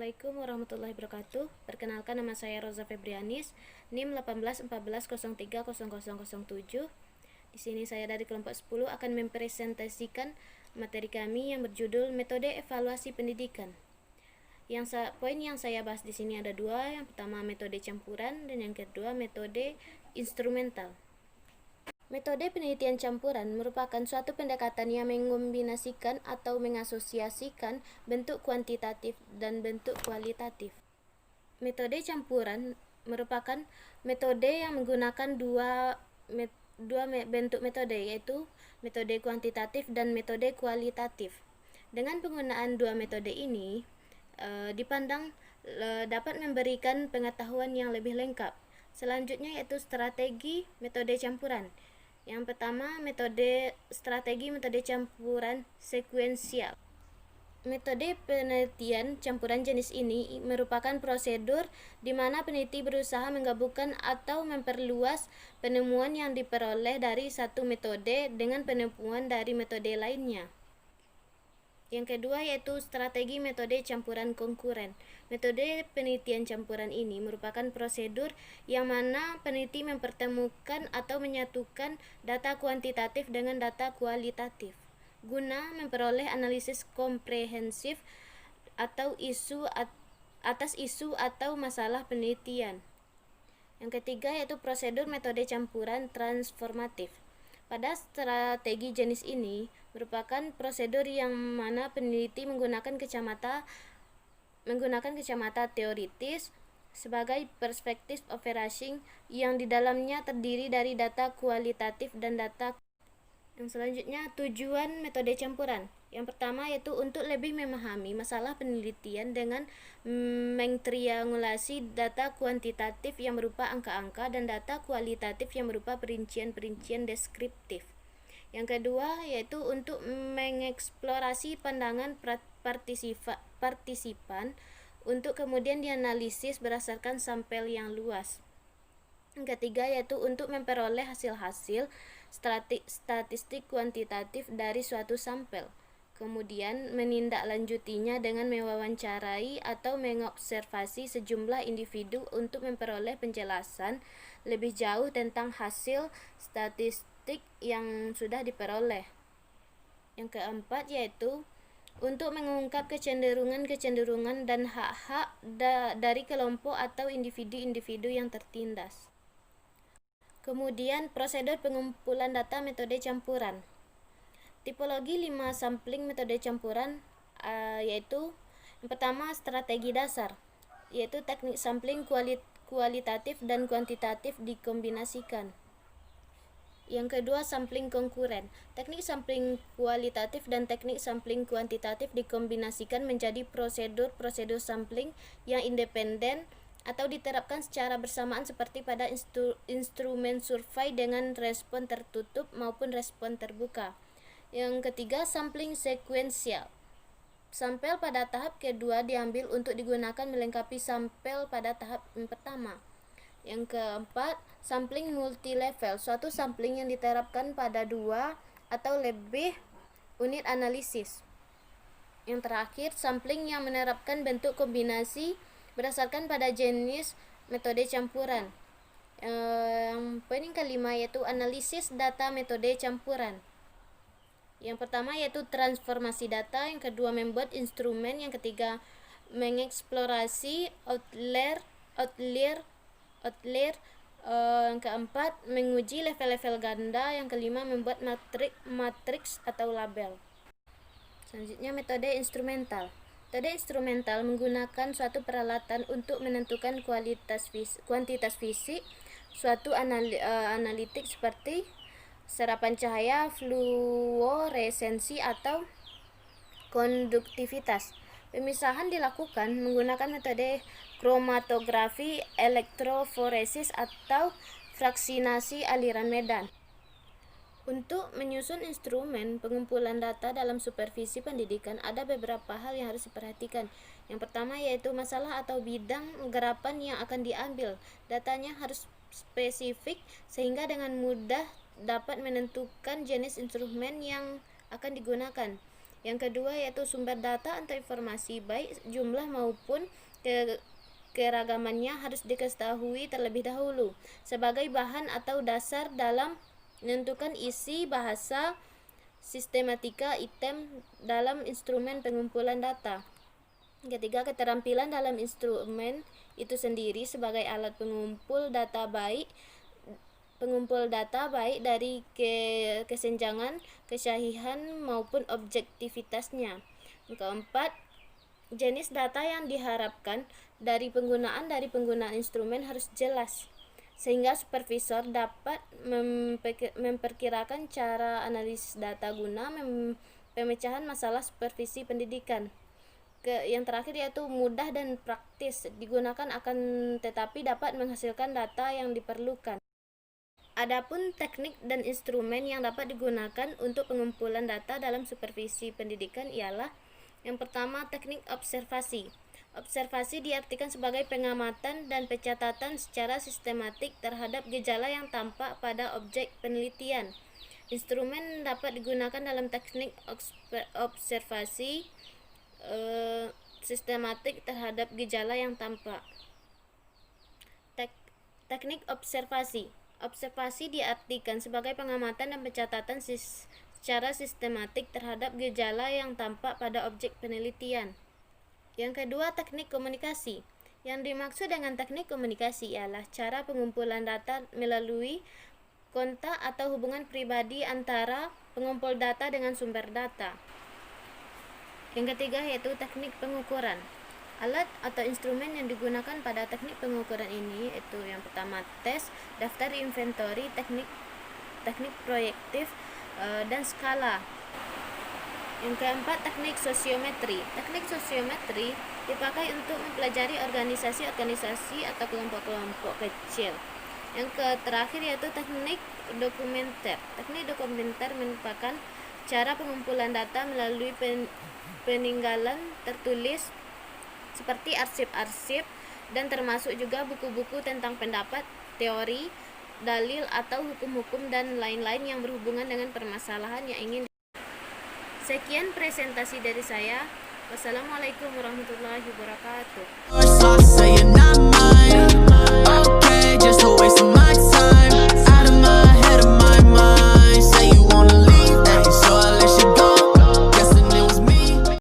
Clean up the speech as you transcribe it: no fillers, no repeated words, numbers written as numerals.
Assalamualaikum warahmatullahi wabarakatuh. Perkenalkan, nama saya Roza Febrianis, NIM 1814030007. Di sini saya dari kelompok 10 akan mempresentasikan materi kami yang berjudul Metode Evaluasi Pendidikan. Poin yang saya bahas di sini ada dua. Yang pertama metode campuran dan yang kedua metode instrumental. Metode penelitian campuran merupakan suatu pendekatan yang mengombinasikan atau mengasosiasikan bentuk kuantitatif dan bentuk kualitatif. Metode campuran merupakan metode yang menggunakan dua bentuk metode, yaitu metode kuantitatif dan metode kualitatif. Dengan penggunaan dua metode ini dipandang dapat memberikan pengetahuan yang lebih lengkap. Selanjutnya yaitu strategi metode campuran. Yang pertama, strategi metode campuran sekuensial. Metode penelitian campuran jenis ini merupakan prosedur di mana peneliti berusaha menggabungkan atau memperluas penemuan yang diperoleh dari satu metode dengan penemuan dari metode lainnya. Yang kedua yaitu strategi metode campuran konkuren. Metode penelitian campuran ini merupakan prosedur yang mana peneliti mempertemukan atau menyatukan data kuantitatif dengan data kualitatif guna memperoleh analisis komprehensif atau atas isu atau masalah penelitian. Yang ketiga yaitu prosedur metode campuran transformatif. Pada strategi jenis ini merupakan prosedur yang mana peneliti menggunakan kacamata teoritis sebagai perspektif overarching yang di dalamnya terdiri dari data kualitatif dan data. Yang selanjutnya, tujuan metode campuran. Yang pertama yaitu untuk lebih memahami masalah penelitian dengan mengtriangulasi data kuantitatif yang berupa angka-angka dan data kualitatif yang berupa perincian-perincian deskriptif. Yang kedua yaitu untuk mengeksplorasi pandangan partisipan untuk kemudian dianalisis berdasarkan sampel yang luas. Yang ketiga yaitu untuk memperoleh hasil-hasil statistik kuantitatif dari suatu sampel, kemudian menindaklanjutinya dengan mewawancarai atau mengobservasi sejumlah individu untuk memperoleh penjelasan lebih jauh tentang hasil statistik yang sudah diperoleh. Yang keempat yaitu untuk mengungkap kecenderungan dan hak-hak dari kelompok atau individu-individu yang tertindas. Kemudian prosedur pengumpulan data metode campuran. Tipologi 5 sampling metode campuran yaitu yang pertama strategi dasar, yaitu teknik sampling kualitatif dan kuantitatif dikombinasikan. Yang kedua sampling konkuren. Teknik sampling kualitatif dan teknik sampling kuantitatif dikombinasikan menjadi prosedur sampling yang independen atau diterapkan secara bersamaan seperti pada instrumen survei dengan respon tertutup maupun respon terbuka. Yang ketiga, sampling sekuensial. Sampel pada tahap kedua diambil untuk digunakan melengkapi sampel pada tahap pertama. Yang keempat, sampling multilevel, suatu sampling yang diterapkan pada dua atau lebih unit analisis. Yang terakhir, sampling yang menerapkan bentuk kombinasi berdasarkan pada jenis metode campuran. Poin yang kelima yaitu analisis data metode campuran. Yang pertama yaitu transformasi data, yang kedua membuat instrumen, yang ketiga mengeksplorasi outlier, yang keempat menguji level-level ganda, yang kelima membuat matriks atau label. Selanjutnya metode instrumental. Metode instrumental menggunakan suatu peralatan untuk menentukan kuantitas fisik suatu analitik seperti serapan cahaya, fluoresensi atau konduktivitas. Pemisahan dilakukan menggunakan metode kromatografi, elektroforesis atau fraksinasi aliran medan. Untuk menyusun instrumen pengumpulan data dalam supervisi pendidikan ada beberapa hal yang harus diperhatikan. Yang pertama yaitu masalah atau bidang garapan yang akan diambil. Datanya harus spesifik sehingga dengan mudah dapat menentukan jenis instrumen yang akan digunakan. Yang kedua yaitu sumber data atau informasi, baik jumlah maupun keragamannya harus diketahui terlebih dahulu sebagai bahan atau dasar dalam menentukan isi, bahasa, sistematika item dalam instrumen pengumpulan data. Ketiga, keterampilan dalam instrumen itu sendiri sebagai alat pengumpul data baik dari kesenjangan, kesahihan maupun objektivitasnya. Keempat, jenis data yang diharapkan dari penggunaan instrumen harus jelas sehingga supervisor dapat memperkirakan cara analisis data guna pemecahan masalah supervisi pendidikan. Yang terakhir yaitu mudah dan praktis digunakan akan tetapi dapat menghasilkan data yang diperlukan. Adapun teknik dan instrumen yang dapat digunakan untuk pengumpulan data dalam supervisi pendidikan ialah yang pertama, teknik observasi. Observasi diartikan sebagai pengamatan dan pencatatan secara sistematik terhadap gejala yang tampak pada objek penelitian. Instrumen dapat digunakan dalam teknik observasi sistematik terhadap gejala yang tampak. Teknik observasi. Observasi diartikan sebagai pengamatan dan pencatatan secara sistematik terhadap gejala yang tampak pada objek penelitian. Yang kedua, teknik komunikasi. Yang dimaksud dengan teknik komunikasi ialah cara pengumpulan data melalui kontak atau hubungan pribadi antara pengumpul data dengan sumber data. Yang ketiga yaitu teknik pengukuran. Alat atau instrumen yang digunakan pada teknik pengukuran ini yaitu yang pertama tes, daftar inventory, teknik proyektif, dan skala. Yang keempat, teknik sosiometri. Teknik sosiometri dipakai untuk mempelajari organisasi atau kelompok-kelompok kecil. Yang terakhir yaitu teknik dokumenter. Teknik dokumenter merupakan cara pengumpulan data melalui peninggalan tertulis seperti arsip-arsip dan termasuk juga buku-buku tentang pendapat, teori, dalil atau hukum-hukum dan lain-lain yang berhubungan dengan permasalahan yang ingin. Sekian presentasi dari saya. Wassalamualaikum warahmatullahi wabarakatuh.